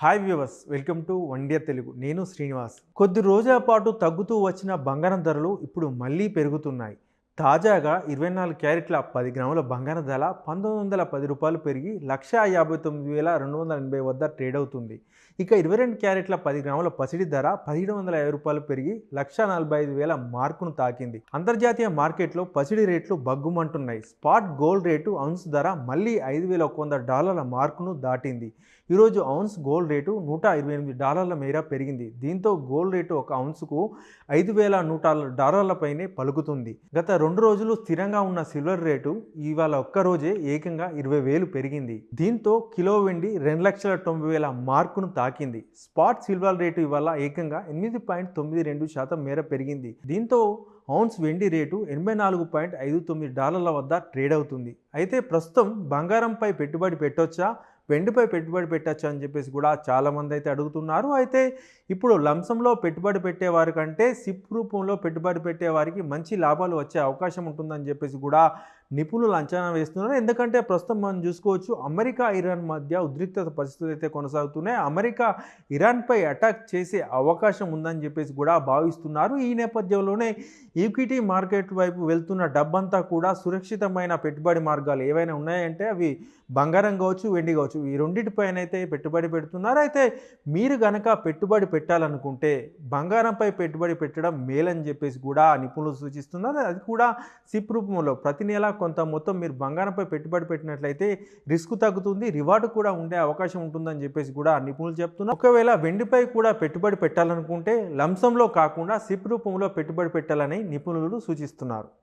Hi viewers, welcome to one India Telugu. నేను శ్రీనివాస్. కొద్ది రోజుల పాటు తగ్గుతూ వచ్చిన బంగారం ధరలు ఇప్పుడు మళ్ళీ పెరుగుతున్నాయి. తాజాగా 24 క్యారెట్ల 10 గ్రాముల బంగారం ధర రూ. 1910 పెరిగి 1,59,280 వద్ద ట్రేడ్ అవుతుంది. ఇక 22 క్యారెట్ల 10 గ్రాముల పసిడి ధర రూ. 1,750 పెరిగి 1,45,000 మార్కును తాకింది. అంతర్జాతీయ మార్కెట్లో పసిడి రేట్లు బగ్గుమంటున్నాయి. స్పాట్ గోల్డ్ రేటు ఔన్స్ ధర మళ్ళీ $5,100 మార్కును దాటింది. ఈరోజు ఔన్స్ గోల్డ్ రేటు $128 మేర పెరిగింది. దీంతో గోల్డ్ రేటు ఒక ఔన్స్కు $5,100 పైనే పలుకుతుంది. గత 2 రోజులు స్థిరంగా ఉన్న సిల్వర్ రేటు ఇవాళ ఒక్కరోజే ఏకంగా 20,000 పెరిగింది. దీంతో కిలో వెండి 2,90,000 మార్కును తాకింది. స్పాట్ సిల్వర్ రేటు ఇవాళ ఏకంగా 8.92% మేర పెరిగింది. దీంతో ఔన్స్ వెండి రేటు $84.59 వద్ద ట్రేడ్ అవుతుంది. అయితే ప్రస్తుతం బంగారంపై పెట్టుబడి పెట్టొచ్చా, వెండిపై పెట్టుబడి పెట్టచ్చా అని చెప్పేసి కూడా చాలామంది అయితే అడుగుతున్నారు. అయితే ఇప్పుడు లంసంలో పెట్టుబడి పెట్టేవారి కంటే సిప్ రూపంలో పెట్టుబడి పెట్టేవారికి మంచి లాభాలు వచ్చే అవకాశం ఉంటుందని చెప్పేసి కూడా నిపుణులు అంచనా వేస్తున్నారు. ఎందుకంటే ప్రస్తుతం మనం చూసుకోవచ్చు, అమెరికా ఇరాన్ మధ్య ఉద్రిక్తత పరిస్థితులు అయితే కొనసాగుతున్నాయి. అమెరికా ఇరాన్పై అటాక్ చేసే అవకాశం ఉందని చెప్పేసి కూడా భావిస్తున్నారు. ఈ నేపథ్యంలోనే ఈక్విటీ మార్కెట్ వైపు వెళ్తున్న డబ్బంతా కూడా సురక్షితమైన పెట్టుబడి మార్గాలు ఏవైనా ఉన్నాయంటే అవి బంగారం కావచ్చు, వెండి కావచ్చు, ఈ రెండింటిపైన అయితే పెట్టుబడి పెడుతున్నారు. అయితే మీరు గనక పెట్టుబడి పెట్టాలనుకుంటే బంగారంపై పెట్టుబడి పెట్టడం మేలని చెప్పేసి కూడా నిపుణులు సూచిస్తున్నారు. అది కూడా సిప్ రూపంలో ప్రతి నెల కొంత మొత్తం మీరు బంగారంపై పెట్టుబడి పెట్టినట్లయితే రిస్క్ తగ్గుతుంది, రివార్డు కూడా ఉండే అవకాశం ఉంటుందని చెప్పేసి కూడా నిపుణులు చెప్తున్నారు. ఒకవేళ వెండిపై కూడా పెట్టుబడి పెట్టాలనుకుంటే లంసంలో కాకుండా సిప్ రూపంలో పెట్టుబడి పెట్టాలని నిపుణులు సూచిస్తున్నారు.